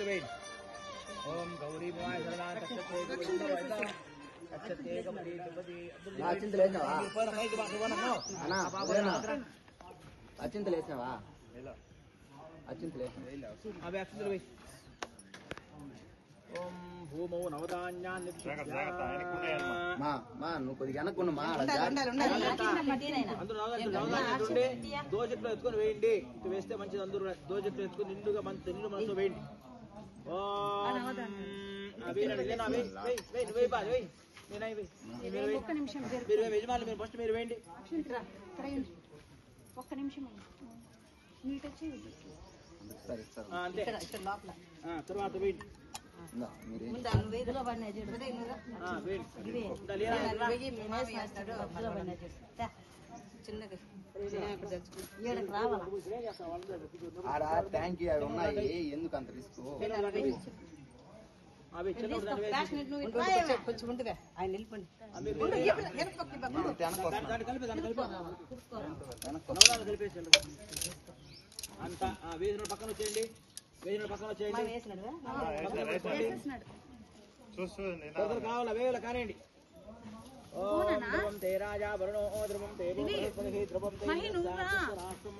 వేయండి. ఓం గౌరీ మాయ శరణాయ అచ్చింతలు వేసినావా? అవి అక్షంతలు వేయి. ఓం భూమౌ నవధాన్యాన్ని నువ్వు కొద్దిగా వెనక్కున్నమా అందరూ దోజట్లో ఎత్తుకొని వేయండి. వేస్తే మంచిది. అందరూ దోజట్లో ఎత్తుకొని నిండుగా నిండు మనతో వేయండి. యజమానులు మీరు ఫస్ట్ మీరు వేయండి. ఒక్క నిమిషం అంతే. తర్వాత వేయండి. ట్యాంక్ అవి ఉన్నాయి, ఎందుకు అంత రిస్క్? కొంచెం ఉంటుంది ఆయన వెళ్ళిపోండి. అంతా వేసిన పక్కన వచ్చేయండి. వేసిన పక్కన వచ్చేయండి. కావాలా వేయాలి కానివ్వండి. ఓం ధ్రువం తే రాజా వరుణో ధ్రువం తే